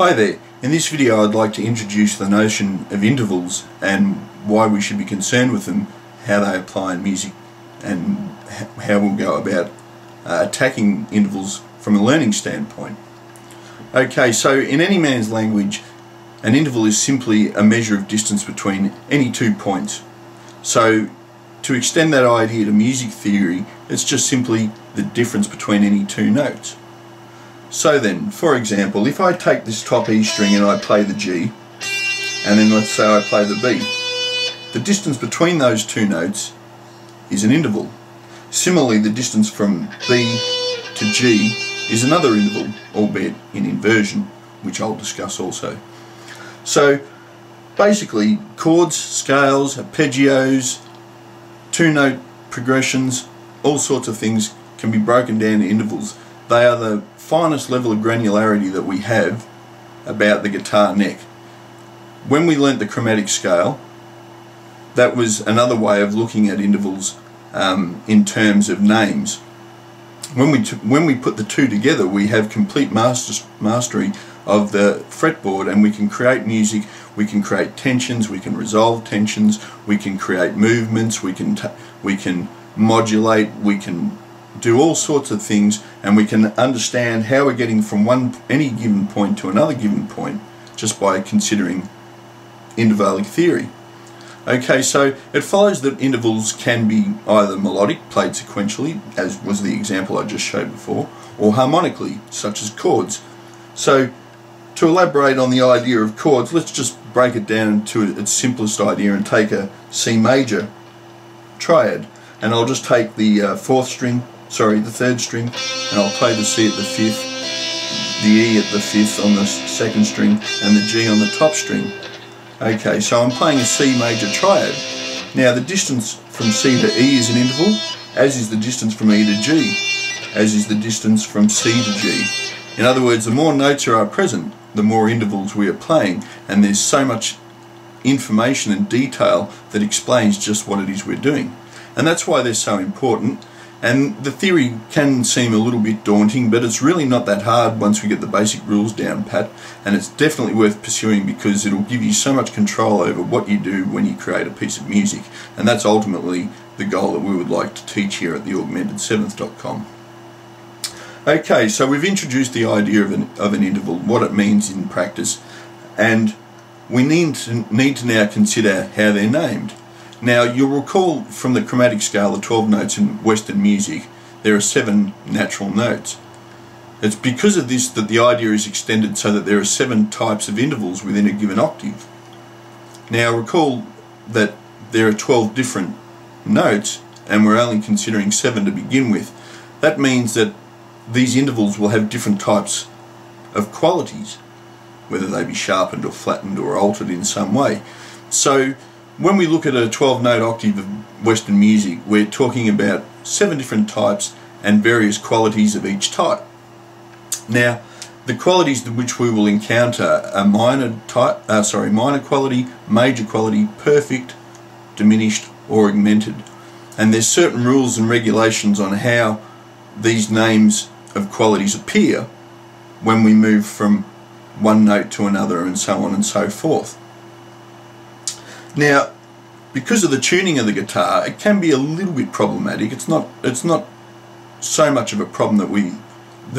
Hi there, in this video I'd like to introduce the notion of intervals and why we should be concerned with them, how they apply in music and how we'll go about attacking intervals from a learning standpoint. Okay, so in any man's language an interval is simply a measure of distance between any 2 points. So to extend that idea to music theory, it's just simply the difference between any 2 notes. So then, for example, if I take this top E string and I play the G, and then let's say I play the B, the distance between those 2 notes is an interval. Similarly, the distance from B to G is another interval, albeit in inversion, which I'll discuss also. So basically, chords, scales, arpeggios, 2-note progressions, all sorts of things can be broken down to intervals. They are the finest level of granularity that we have about the guitar neck. When we learnt the chromatic scale, that was another way of looking at intervals in terms of names. When we put the two together, we have complete mastery of the fretboard, and we can create music, we can create tensions, we can resolve tensions, we can create movements, we can modulate, we can do all sorts of things, and we can understand how we're getting from any given point to another given point just by considering intervallic theory. Okay, so it follows that intervals can be either melodic, played sequentially, as was the example I just showed before, or harmonically, such as chords. So to elaborate on the idea of chords, let's just break it down to its simplest idea and take a C major triad, and I'll just take the the third string, and I'll play the C at the 5th, the E at the 5th on the 2nd string, and the G on the top string. Okay, so I'm playing a C major triad. Now the distance from C to E is an interval, as is the distance from E to G, as is the distance from C to G. In other words, the more notes are present, the more intervals we are playing, and there's so much information and detail that explains just what it is we're doing. And that's why they're so important. And the theory can seem a little bit daunting, but it's really not that hard once we get the basic rules down pat, and it's definitely worth pursuing because it'll give you so much control over what you do when you create a piece of music, and that's ultimately the goal that we would like to teach here at theaugmentedseventh.com. Okay, so we've introduced the idea of an interval, what it means in practice, and we need to now consider how they're named. Now, you'll recall from the chromatic scale, the 12 notes in Western music, there are 7 natural notes. It's because of this that the idea is extended so that there are 7 types of intervals within a given octave. Now, recall that there are 12 different notes, and we're only considering 7 to begin with. That means that these intervals will have different types of qualities, whether they be sharpened or flattened or altered in some way. So when we look at a 12-note octave of Western music, we're talking about 7 different types and various qualities of each type. Now, the qualities which we will encounter are minor quality, major quality, perfect, diminished, or augmented. And there's certain rules and regulations on how these names of qualities appear when we move from one note to another, and so on and so forth. Now, because of the tuning of the guitar, it can be a little bit problematic. It's not so much of a problem that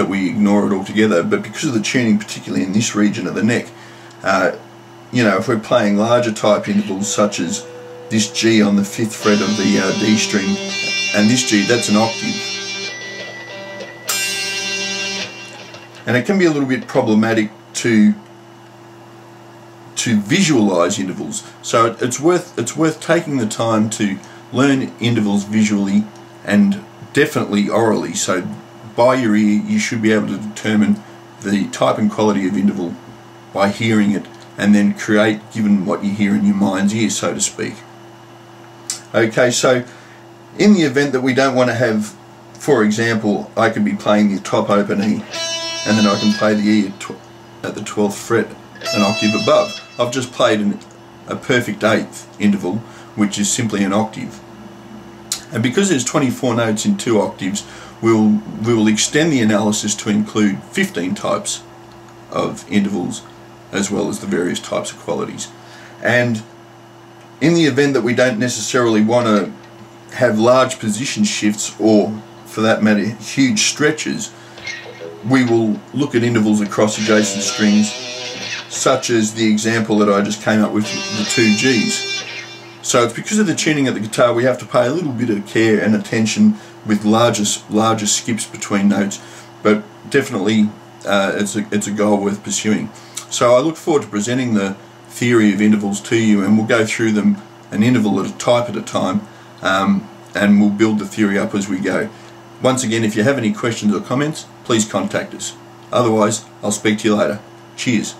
we ignore it altogether, but because of the tuning, particularly in this region of the neck, you know, if we're playing larger type intervals such as this G on the 5th fret of the D string, and this G, that's an octave. And it can be a little bit problematic to visualize intervals, so it's worth taking the time to learn intervals visually and definitely orally. So by your ear you should be able to determine the type and quality of interval by hearing it, and then create given what you hear in your mind's ear, so to speak. Okay, so in the event that we don't want to have, for example, I could be playing the top open E, and then I can play the E at the 12th fret, an octave above. I've just played a perfect 8th interval, which is simply an octave. And because there's 24 notes in 2 octaves, we will extend the analysis to include 15 types of intervals as well as the various types of qualities. And in the event that we don't necessarily want to have large position shifts, or for that matter huge stretches, we will look at intervals across adjacent strings, such as the example that I just came up with, the 2 Gs. So it's because of the tuning of the guitar we have to pay a little bit of care and attention with larger skips between notes, but definitely it's a goal worth pursuing. So I look forward to presenting the theory of intervals to you, and we'll go through them an interval at a type at a time, and we'll build the theory up as we go. Once again, if you have any questions or comments, please contact us. Otherwise, I'll speak to you later. Cheers.